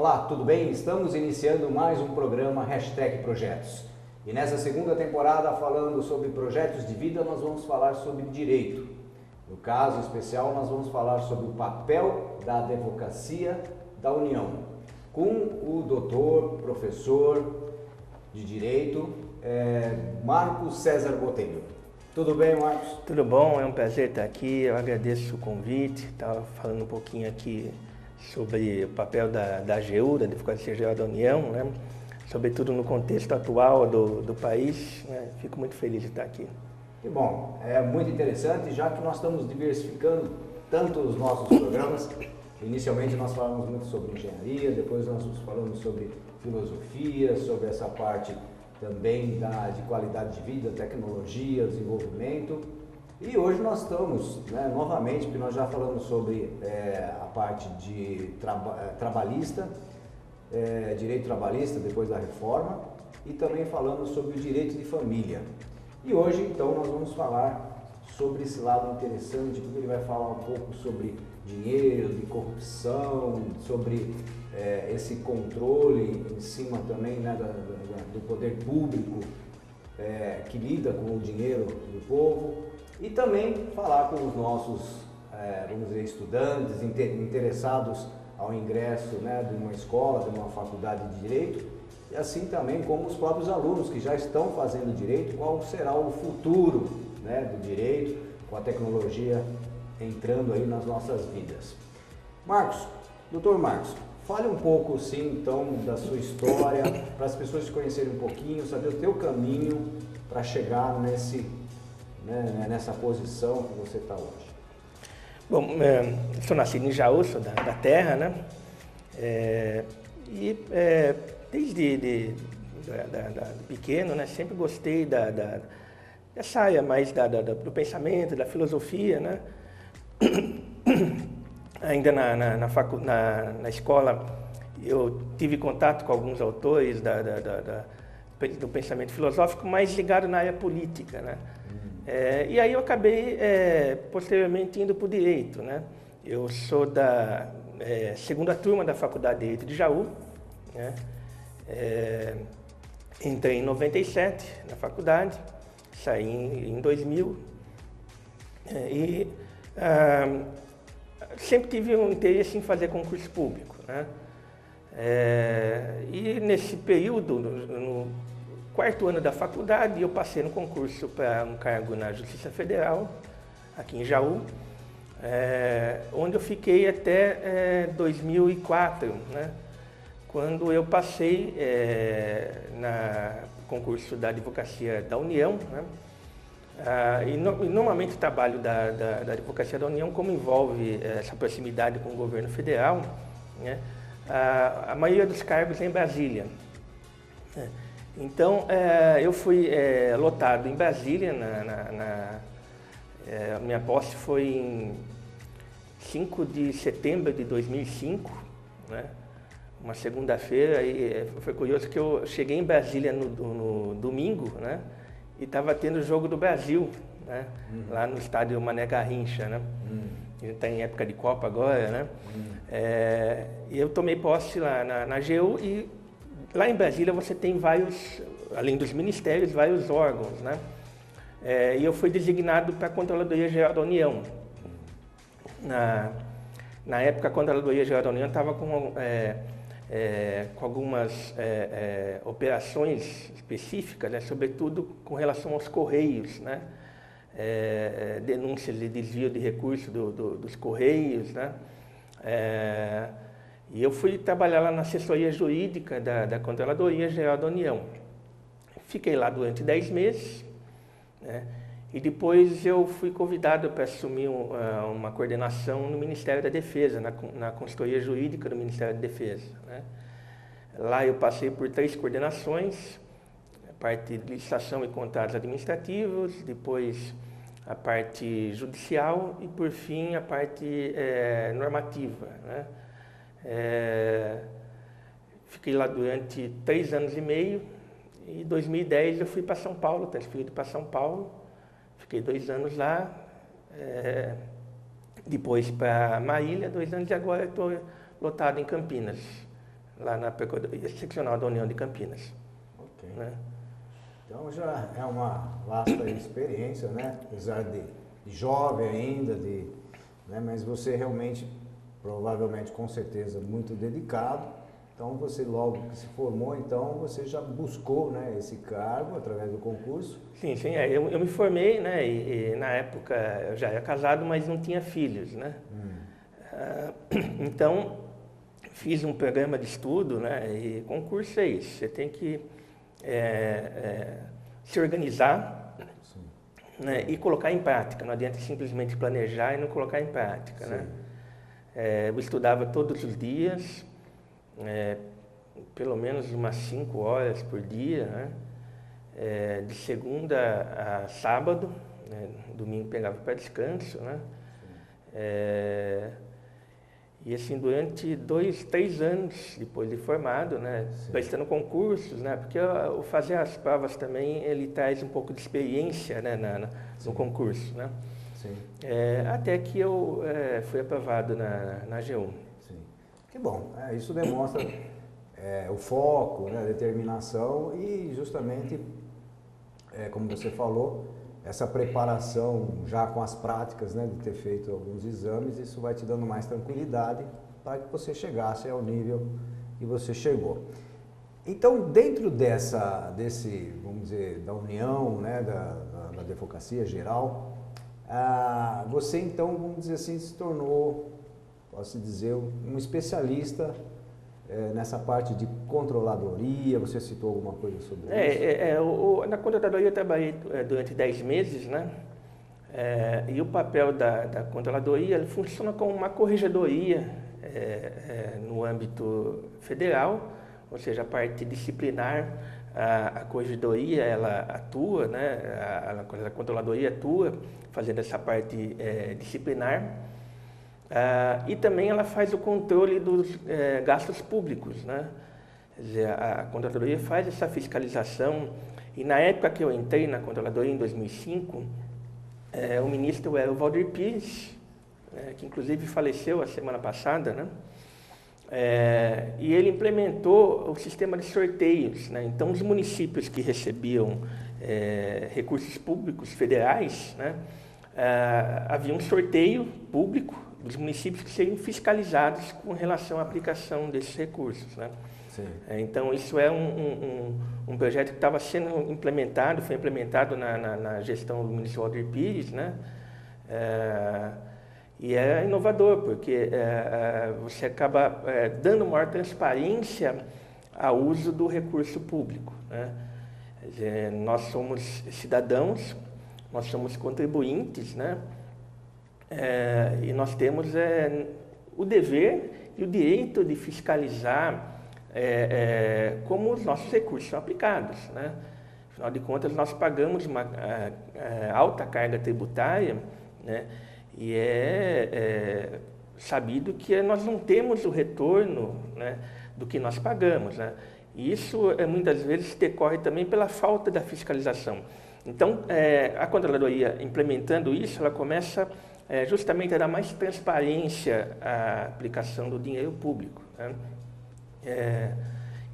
Olá, tudo bem? Estamos iniciando mais um programa Projetos. E nessa segunda temporada, falando sobre projetos de vida, nós vamos falar sobre direito. No caso especial, nós vamos falar sobre o papel da advocacia da União, com o doutor, professor de direito, Marcos César Botelho. Tudo bem, Marcos? Tudo bom, é um prazer estar aqui, eu agradeço o convite, estava falando um pouquinho aqui sobre o papel da AGU, da Advocacia Geral da União, né? Sobretudo no contexto atual do país, né? Fico muito feliz de estar aqui. Que bom, é muito interessante, já que nós estamos diversificando tanto os nossos programas. Inicialmente nós falamos muito sobre engenharia, depois nós falamos sobre filosofia, sobre essa parte também de qualidade de vida, tecnologia, desenvolvimento. E hoje nós estamos, novamente, porque nós já falamos sobre a parte de trabalhista, direito trabalhista depois da reforma, e também falamos sobre o direito de família. E hoje, então, nós vamos falar sobre esse lado interessante, porque ele vai falar um pouco sobre dinheiro, de corrupção, sobre esse controle em cima também, do poder público que lida com o dinheiro do povo, e também falar com os nossos, vamos dizer, estudantes interessados ao ingresso de uma escola, de uma faculdade de direito, e assim também como os próprios alunos que já estão fazendo direito, qual será o futuro do direito com a tecnologia entrando aí nas nossas vidas. Marcos, doutor Marcos, fale um pouco, sim, então, da sua história, para as pessoas te conhecerem um pouquinho, saber o teu caminho para chegar nessa posição que você está hoje. Bom, sou nascido em Jaú, sou da terra, né? Desde pequeno, né, sempre gostei dessa área mais do pensamento, da filosofia, né? Ainda na escola eu tive contato com alguns autores do pensamento filosófico, mais ligado na área política, né? E aí eu acabei posteriormente indo para o direito, né? Eu sou da segunda turma da Faculdade de Direito de Jaú, né? Entrei em 97 na faculdade, saí em 2000 sempre tive um interesse em fazer concurso público, né? E nesse período, no quarto ano da faculdade, eu passei no concurso para um cargo na Justiça Federal, aqui em Jaú, onde eu fiquei até 2004, né? Quando eu passei no concurso da Advocacia da União, né? E normalmente o trabalho da Advocacia da União, como envolve essa proximidade com o governo federal, né? A maioria dos cargos é em Brasília. Então, eu fui lotado em Brasília, minha posse foi em 5 de setembro de 2005, né? Uma segunda-feira, e foi curioso que eu cheguei em Brasília no domingo, né? E estava tendo o Jogo do Brasil, né? Lá no estádio Mané Garrincha, né? A gente está em época de Copa agora, né? E eu tomei posse lá na AGU, e lá em Brasília você tem vários, além dos ministérios, vários órgãos, né? E eu fui designado para a Controladoria Geral da União. Na época, a Controladoria Geral da União estava com algumas operações específicas, né, sobretudo com relação aos Correios, né? Denúncias de desvio de recursos dos Correios, né? E eu fui trabalhar lá na assessoria jurídica da Controladoria Geral da União. Fiquei lá durante 10 meses, né? E depois eu fui convidado para assumir uma coordenação no Ministério da Defesa, na consultoria jurídica do Ministério da Defesa, né? Lá eu passei por 3 coordenações, a parte de licitação e contratos administrativos, depois a parte judicial e, por fim, a parte normativa, né? Fiquei lá durante 3 anos e meio, e em 2010 eu fui para São Paulo, transferido para São Paulo. Fiquei 2 anos lá, depois para Marília, 2 anos, e agora estou lotado em Campinas, lá na Procuradoria Seccional da União de Campinas. Ok. Né? Então já é uma vasta experiência, né? Apesar de jovem ainda, né? Mas você realmente, provavelmente, com certeza, muito dedicado. Então você logo que se formou, então você já buscou, né, esse cargo através do concurso? Sim, eu me formei, né, e na época eu já era casado, mas não tinha filhos, né? Então fiz um programa de estudo, né, e concurso é isso, você tem que se organizar, né, e colocar em prática, não adianta simplesmente planejar e não colocar em prática, né? Eu estudava todos os dias, pelo menos umas 5 horas por dia, né? De segunda a sábado, né? Domingo pegava para descanso, né? E assim, durante 2, 3 anos depois de formado, né? Prestando concursos, né? Porque o fazer as provas também, ele traz um pouco de experiência, né? No concurso, né? Sim. Até que eu fui aprovado na G1. Sim. Que bom, isso demonstra o foco, né, a determinação e justamente, como você falou, essa preparação já com as práticas, né, de ter feito alguns exames, isso vai te dando mais tranquilidade para que você chegasse ao nível que você chegou. Então, dentro desse, vamos dizer, da união, né, da Advocacia Geral, você então, vamos dizer assim, se tornou, posso dizer, um especialista nessa parte de controladoria. Você citou alguma coisa sobre isso? Na controladoria eu trabalhei durante 10 meses, né? E o papel da controladoria, ele funciona como uma corregedoria no âmbito federal, ou seja, a parte disciplinar, a corregedoria ela atua, né? A controladoria atua fazendo essa parte disciplinar. E também ela faz o controle dos gastos públicos, né? Quer dizer, a Controladoria faz essa fiscalização, e na época que eu entrei na Controladoria, em 2005, o ministro era o Waldir Pires, que inclusive faleceu a semana passada, né? E ele implementou o sistema de sorteios, né? Então, os municípios que recebiam recursos públicos federais, né? Havia um sorteio público dos municípios que seriam fiscalizados com relação à aplicação desses recursos, né? Sim. Então, isso é um projeto que estava sendo implementado, foi implementado na gestão do ministro Waldir Pires, né? E é inovador, porque você acaba dando maior transparência ao uso do recurso público, né? Quer dizer, nós somos cidadãos, nós somos contribuintes, né? E nós temos o dever e o direito de fiscalizar como os nossos recursos são aplicados, né? Afinal de contas, nós pagamos uma alta carga tributária, né? E sabido que nós não temos o retorno, né, do que nós pagamos, né? E isso muitas vezes decorre também pela falta da fiscalização. Então, a Controladoria, implementando isso, ela começa justamente a dar mais transparência à aplicação do dinheiro público, né?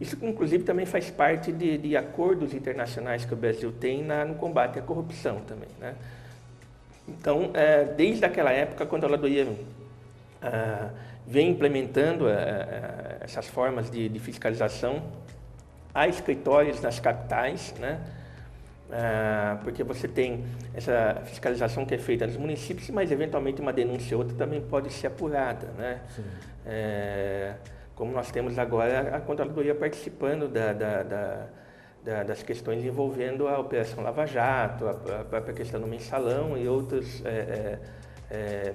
Isso, inclusive, também faz parte de acordos internacionais que o Brasil tem no combate à corrupção também, né? Então, desde aquela época, a Controladoria vem implementando essas formas de fiscalização. Há escritórios nas capitais, né? Porque você tem essa fiscalização que é feita nos municípios, mas eventualmente uma denúncia ou outra também pode ser apurada, né? Como nós temos agora a Controladoria participando das questões envolvendo a Operação Lava Jato, a própria questão do mensalão e outros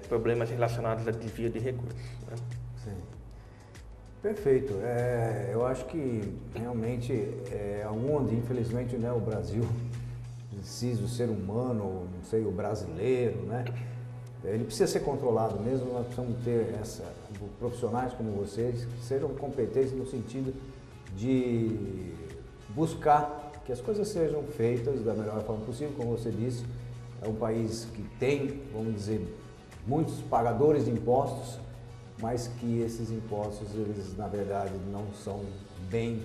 problemas relacionados a desvio de recursos, né? Sim. Perfeito. Eu acho que realmente onde, infelizmente, né, o Brasil precisa, o ser humano, não sei, o brasileiro, né? Ele precisa ser controlado mesmo. Nós precisamos ter profissionais como vocês que sejam competentes no sentido de buscar que as coisas sejam feitas da melhor forma possível. Como você disse, é um país que tem, vamos dizer, muitos pagadores de impostos, mas que esses impostos, eles na verdade não são bem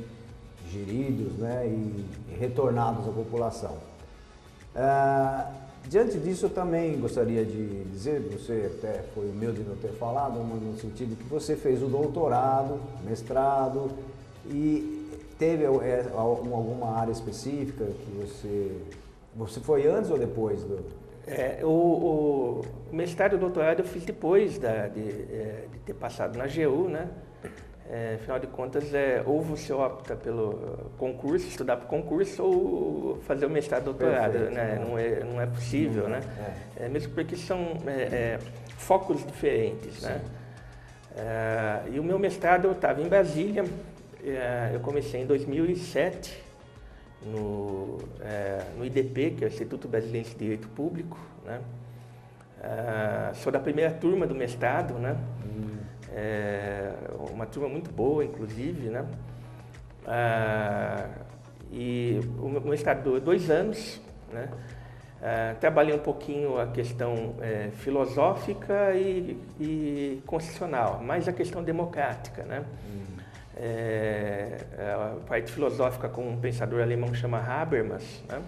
geridos, né, e retornados à população. Diante disso, eu também gostaria de dizer, você até foi humilde de não ter falado, no sentido que você fez o doutorado, mestrado, e teve alguma área específica que você foi antes ou depois do... O mestrado e o doutorado eu fiz depois de ter passado na AGU, né? Afinal de contas, ou você opta pelo concurso, estudar para o concurso, ou fazer o mestrado e doutorado, perfeito, né? Não é possível, né? Mesmo porque são focos diferentes, né? E o meu mestrado eu estava em Brasília, eu comecei em 2007, no IDP, que é o Instituto Brasileiro de Direito Público, né? Sou da primeira turma do mestrado, né? Uma turma muito boa, inclusive, né? E o mestrado durou 2 anos, né? Trabalhei um pouquinho a questão filosófica e constitucional, mais a questão democrática, né? A parte filosófica com um pensador alemão que chama Habermas, né?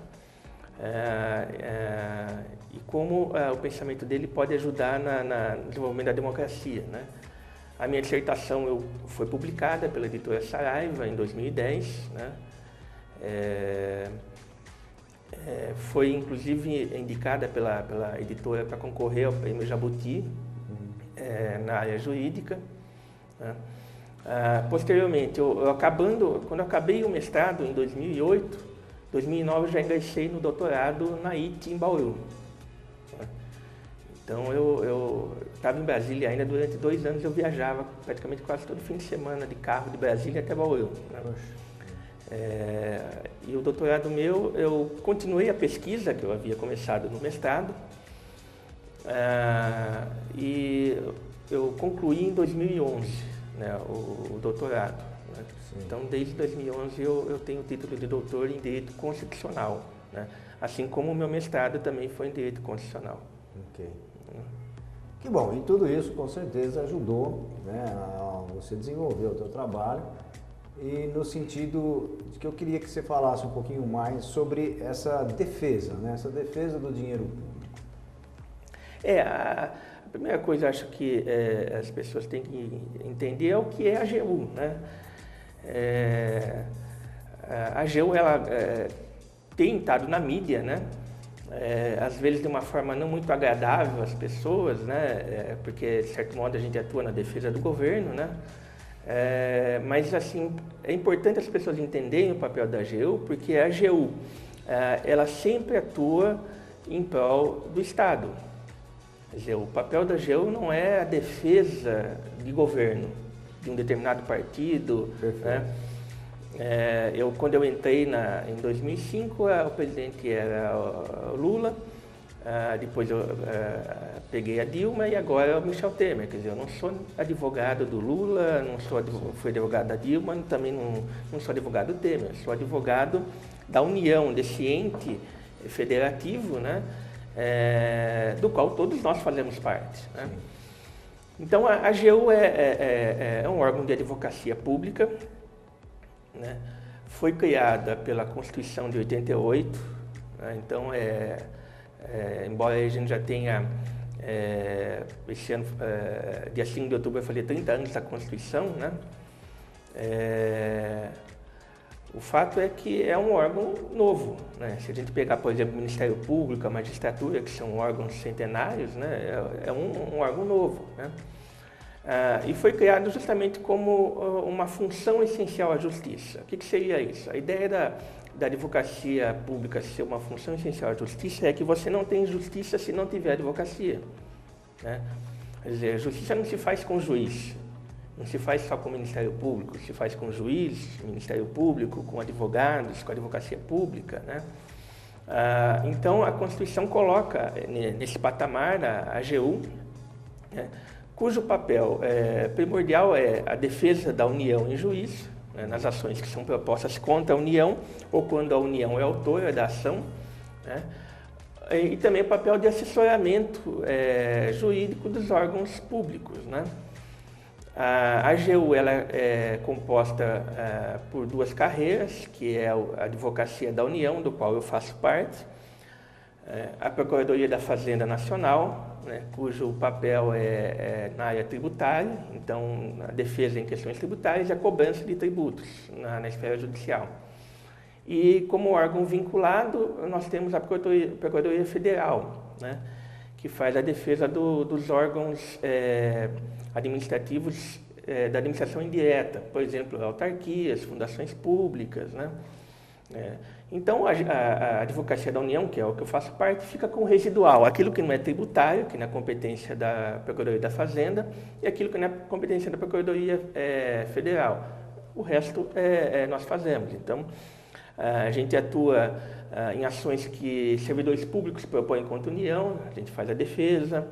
E como o pensamento dele pode ajudar no desenvolvimento da democracia, né? A minha dissertação foi publicada pela editora Saraiva em 2010, né? Foi inclusive indicada pela editora para concorrer ao Prêmio Jabuti na área jurídica, né? Posteriormente, quando eu acabei o mestrado em 2008, 2009 eu já ingressei no doutorado na IT em Bauru. Então eu estava em Brasília ainda durante 2 anos, eu viajava praticamente quase todo fim de semana de carro de Brasília até Bauru, né? E o doutorado meu, eu continuei a pesquisa que eu havia começado no mestrado, e eu concluí em 2011, né, o doutorado, né? Então desde 2011 eu tenho o título de doutor em Direito Constitucional, né? Assim como o meu mestrado também foi em Direito Constitucional. Ok. Que bom, e tudo isso com certeza ajudou, né, a você desenvolver o seu trabalho, e no sentido de que eu queria que você falasse um pouquinho mais sobre essa defesa, né, essa defesa do dinheiro público. A primeira coisa, acho que as pessoas têm que entender é o que é a AGU, né? A AGU, ela tem estado na mídia, né? Às vezes de uma forma não muito agradável às pessoas, né? Porque, de certo modo, a gente atua na defesa do governo, né? Mas, assim, é importante as pessoas entenderem o papel da AGU, porque a AGU, ela sempre atua em prol do Estado. Quer dizer, o papel da AGU não é a defesa de governo, de um determinado partido, né? Quando eu entrei em 2005, o presidente era o Lula, depois eu peguei a Dilma e agora é o Michel Temer. Quer dizer, eu não sou advogado do Lula, fui advogado da Dilma, também não sou advogado do Temer, sou advogado da união desse ente federativo, né? Do qual todos nós fazemos parte, né? Então, a AGU é um órgão de advocacia pública, né? Foi criada pela Constituição de 88, né? Então, embora a gente já tenha, esse ano, dia 5 de outubro, eu falei 30 anos da Constituição, né? O fato é que é um órgão novo, né? Se a gente pegar, por exemplo, o Ministério Público, a magistratura, que são órgãos centenários, né? É um órgão novo, né? E foi criado justamente como uma função essencial à justiça. O que seria isso? A ideia da advocacia pública ser uma função essencial à justiça é que você não tem justiça se não tiver advocacia, né? Quer dizer, a justiça não se faz com juiz, não se faz só com o Ministério Público, se faz com juiz, Ministério Público, com advogados, com advocacia pública, né? Então, a Constituição coloca nesse patamar a AGU, né, cujo papel primordial é a defesa da União em juízo, né, nas ações que são propostas contra a União ou quando a União é autora da ação, né, e também o papel de assessoramento jurídico dos órgãos públicos, né. A AGU ela é composta por duas carreiras, que é a Advocacia da União, do qual eu faço parte, a Procuradoria da Fazenda Nacional, né, cujo papel é na área tributária, então a defesa em questões tributárias e a cobrança de tributos na esfera judicial. E como órgão vinculado, nós temos a Procuradoria Federal, né, que faz a defesa dos órgãos administrativos da administração indireta, por exemplo, autarquias, fundações públicas, né? Então, a Advocacia da União, que é o que eu faço parte, fica com o residual, aquilo que não é tributário, que não é competência da Procuradoria da Fazenda, e aquilo que não é competência da Procuradoria Federal. O resto nós fazemos. Então, a gente atua em ações que servidores públicos propõem contra a União, a gente faz a defesa,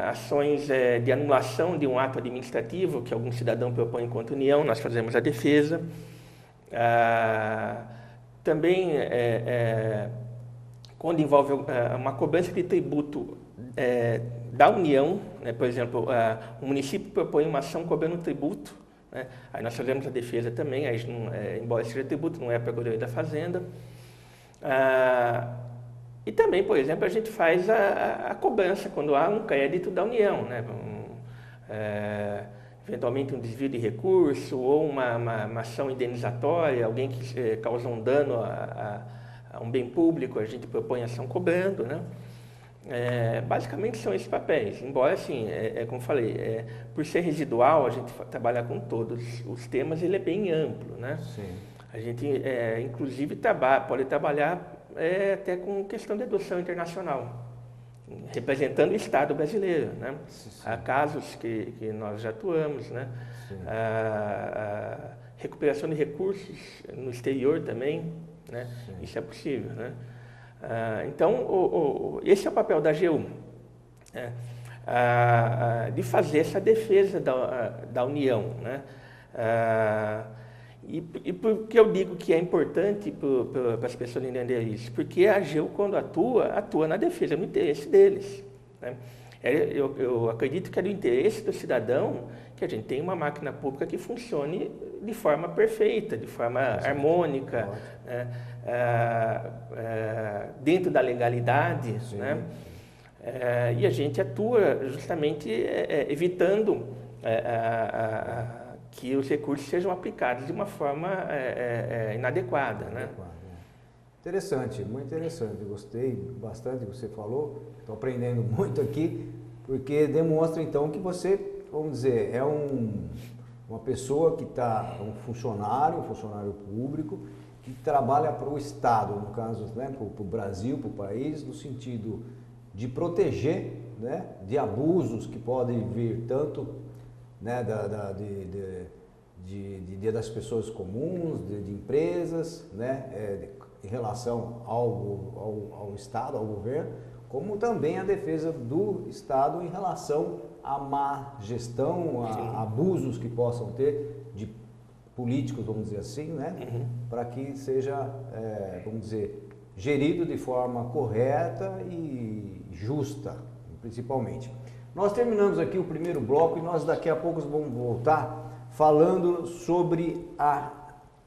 ações de anulação de um ato administrativo que algum cidadão propõe contra a União, nós fazemos a defesa. Também, quando envolve uma cobrança de tributo da União, né, por exemplo, o município propõe uma ação cobrando tributo, né, aí nós fazemos a defesa também, aí embora seja tributo, não é a Procuradoria da Fazenda. E também, por exemplo, a gente faz a cobrança quando há um crédito da União, né, eventualmente um desvio de recurso ou uma ação indenizatória, alguém que causa um dano a um bem público, a gente propõe ação cobrando, né? Basicamente são esses papéis, embora assim, como falei, por ser residual, a gente trabalha com todos os temas, ele é bem amplo, né? Sim. A gente, inclusive, pode trabalhar até com questão de adoção internacional, representando o Estado brasileiro, né? Há casos que nós já atuamos, né? A recuperação de recursos no exterior também, né? Isso é possível, né? Então, esse é o papel da AGU, né? De fazer essa defesa da União, né? E por que eu digo que é importante para as pessoas entenderem isso? Porque a AGU, quando atua na defesa do interesse deles, né? Eu acredito que é do interesse do cidadão que a gente tenha uma máquina pública que funcione de forma perfeita, de forma harmônica, né? Dentro da legalidade, né? E a gente atua justamente evitando que os recursos sejam aplicados de uma forma inadequada, né? Interessante, muito interessante. Gostei bastante do que você falou. Estou aprendendo muito aqui, porque demonstra então que você, vamos dizer, é uma pessoa que está, um funcionário público, que trabalha para o Estado, no caso, né, para o Brasil, para o país, no sentido de proteger, né, de abusos que podem vir tanto, né, das pessoas comuns, de empresas, né, em relação ao Estado, ao governo, como também a defesa do Estado em relação à má gestão, a abusos que possam ter de políticos, vamos dizer assim, né, para que seja, vamos dizer, gerido de forma correta e justa, principalmente. Nós terminamos aqui o primeiro bloco e nós daqui a pouco vamos voltar falando sobre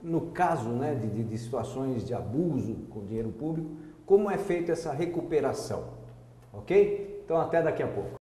no caso, né, de situações de abuso com dinheiro público, como é feita essa recuperação, ok? Então até daqui a pouco.